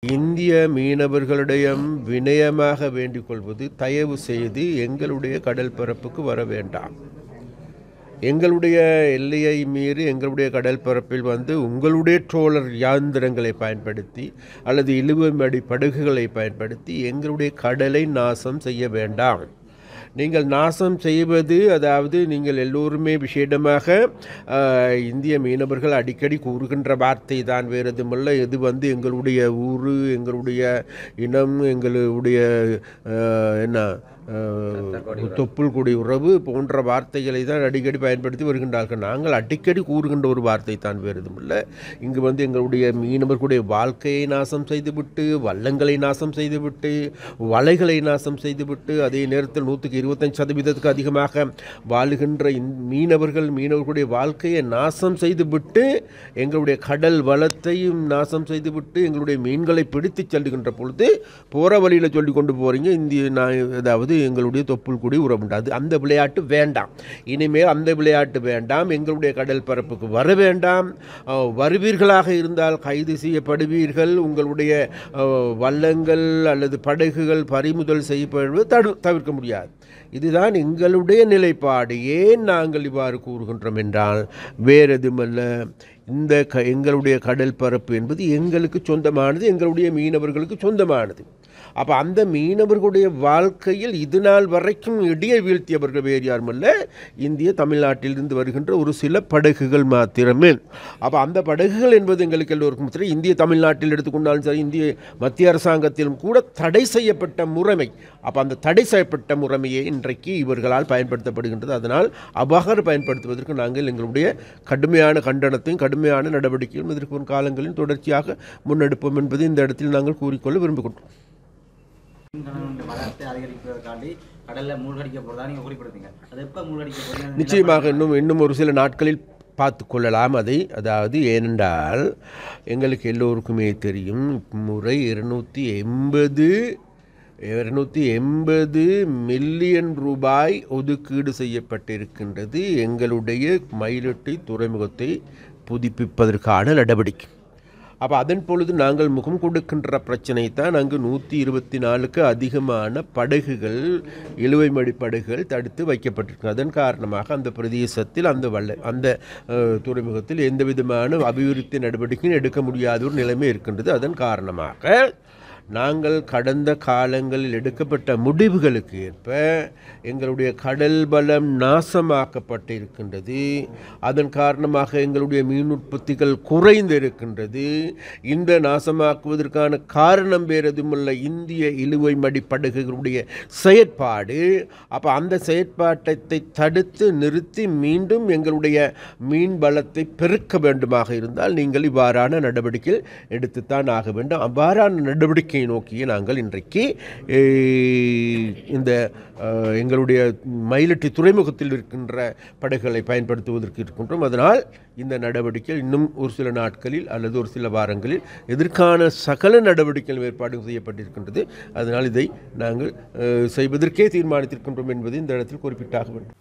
இந்திய மீனவர்களிடம் வினயமாக வேண்டிக் கொள்வது, தயவு செய்து எங்களுடைய கடல் பரப்புக்கு வர வேண்டாம். எங்களுடைய எல்லையை மீறி எங்களுடைய கடல் பரப்பில் வந்து உங்களுடைய ட்ரோலர் யாந்திரங்களை பயன்படுத்தி அல்லது இழுவமடி படகுகளை பயன்படுத்தி எங்களுடைய கடலை நாசம் செய்ய வேண்டாம். நீங்கள் நாசம் செய்வது, அதாவது நீங்கள் எல்லோருமே விசேடமாக இந்திய மீனவர்கள் அடிக்கடி கூறுகின்ற வார்த்தை தான், வேறு எதுவுமல்ல. இது வந்து எங்களுடைய ஊர், எங்களுடைய இனம், எங்களுடைய என்ன தொப்புள் குடி உறவு போன்ற வார்த்தைகளை தான் அடிக்கடி பயன்படுத்தி வருகின்றார்கள். நாங்கள் அடிக்கடி கூறுகின்ற ஒரு வார்த்தை தான், வேறு எதுவுமில்லை. இங்கு வந்து எங்களுடைய மீனவர்களுடைய வாழ்க்கையை நாசம் செய்துவிட்டு, வள்ளங்களை நாசம் செய்துவிட்டு, வலைகளை நாசம் செய்துவிட்டு, அதே நேரத்தில் 125% அதிகமாக வாழுகின்ற மீனவர்களுடைய வாழ்க்கையை நாசம் செய்துவிட்டு, எங்களுடைய கடல் வளத்தையும் நாசம் செய்துவிட்டு, எங்களுடைய மீன்களை பிடித்து செல்லுகின்ற பொழுது போகிற வழியில் சொல்லி கொண்டு போகிறீங்க அதாவது எங்களுடைய தொப்புள் குடி உறவுண்டாது. அந்த விளையாட்டு வேண்டாம். இனிமேல் அந்த விளையாட்டு வேண்டாம். எங்களுடைய கடல் பரப்புக்கு வர வேண்டாம். வருவீர்களாக இருந்தால் கைது செய்யப்படுவீர்கள். உங்களுடைய வள்ளங்கள் அல்லது படகுகள் பறிமுதல் செய்யப்படுவது தவிர்க்க முடியாது. இதுதான் எங்களுடைய நிலைப்பாடு. ஏன் நாங்கள் இவ்வாறு கூறுகின்றோம் என்றால், வேறு எதுமல்ல, எங்களுடைய கடல் பரப்பு என்பது எங்களுக்கு சொந்தமானது, எங்களுடைய மீனவர்களுக்கு சொந்தமானது. அப்போ அந்த மீனவர்களுடைய வாழ்க்கையில் இது நாள் வரைக்கும் இடையே வீழ்த்தியவர்கள் வேறு யாருமல்ல, இந்திய தமிழ்நாட்டிலிருந்து வருகின்ற ஒரு சில படகுகள் மாத்திரமே. அப்போ அந்த படகுகள் என்பது எங்களுக்கு எல்லோருக்கும் தெரியும். இந்திய தமிழ்நாட்டில் எடுத்துக்கொண்டாலும் சரி, இந்திய மத்திய அரசாங்கத்திலும் கூட தடை செய்யப்பட்ட முறைமை. அப்போ அந்த தடை செய்யப்பட்ட முறைமையை இன்றைக்கு இவர்களால் பயன்படுத்தப்படுகின்றது. அதனால் அவ்வாறு பயன்படுத்துவதற்கு நாங்கள் எங்களுடைய கடுமையான கண்டனத்தையும் கடுமையான நடவடிக்கையும் இதற்கு காலங்களில் தொடர்ச்சியாக முன்னெடுப்போம் என்பதை இந்த இடத்தில் நாங்கள் கூறிக்கொள்ள விரும்புகின்றோம். நிச்சயமாக இன்னும் ஒரு சில நாட்களில் பார்த்து கொள்ளலாம் அதை. அதாவது ஏனென்றால் எங்களுக்கு எல்லோருக்குமே தெரியும், முறை 280 மில்லியன் ரூபாய் ஒதுக்கீடு செய்யப்பட்டிருக்கின்றது எங்களுடைய மயிலட்டி துறைமுகத்தை புதுப்பிப்பதற்கான நடவடிக்கை. அப்போ அதன் பொழுது நாங்கள் முகம் கொடுக்கின்ற பிரச்சனை தான், அங்கு 124க்கு அதிகமான படகுகள், இழுவைமடி படகுகள் தடுத்து வைக்கப்பட்டிருக்கு. அதன் காரணமாக அந்த பிரதேசத்தில் அந்த துறைமுகத்தில் எந்த விதமான அபிவிருத்தி நடவடிக்கையும் எடுக்க முடியாத ஒரு நிலைமை இருக்கின்றது. அதன் காரணமாக நாங்கள் கடந்த காலங்களில் எடுக்கப்பட்ட முடிவுகளுக்கு ஏற்ப எங்களுடைய கடல் பலம் நாசமாக்கப்பட்டிருக்கின்றது. அதன் காரணமாக எங்களுடைய மீன் உற்பத்திகள் குறைந்திருக்கின்றது. இந்த நாசமாக்குவதற்கான காரணம் வேறு எதுவுமில்லை, இந்திய இழுவை மடி படகுகளுடைய செயற்பாடு. அப்போ அந்த செயற்பாட்டை தடுத்து நிறுத்தி மீண்டும் எங்களுடைய மீன் பலத்தை பெருக்க வேண்டுமாக இருந்தால் நீங்கள் இவ்வாறான நடவடிக்கை எடுத்துத்தான் ஆக வேண்டும். அவ்வாறான நடவடிக்கை நோக்கிய நாங்கள் இன்றைக்கு இந்த எங்களுடைய மயிலட்டி துறைமுகத்தில் இருக்கின்ற படகுகளை பயன்படுத்துவதற்கு இருக்கின்றோம். அதனால் இந்த நடவடிக்கை இன்னும் ஒரு சில நாட்களில் அல்லது ஒரு சில வாரங்களில் இதற்கான சகல நடவடிக்கைகள் ஏற்பாடு செய்யப்பட்டிருக்கின்றது. அதனால் இதை நாங்கள் செய்வதற்கே தீர்மானித்திருக்கின்றோம் என்பதை இந்த இடத்தில் குறிப்பிட்டாக வேண்டும்.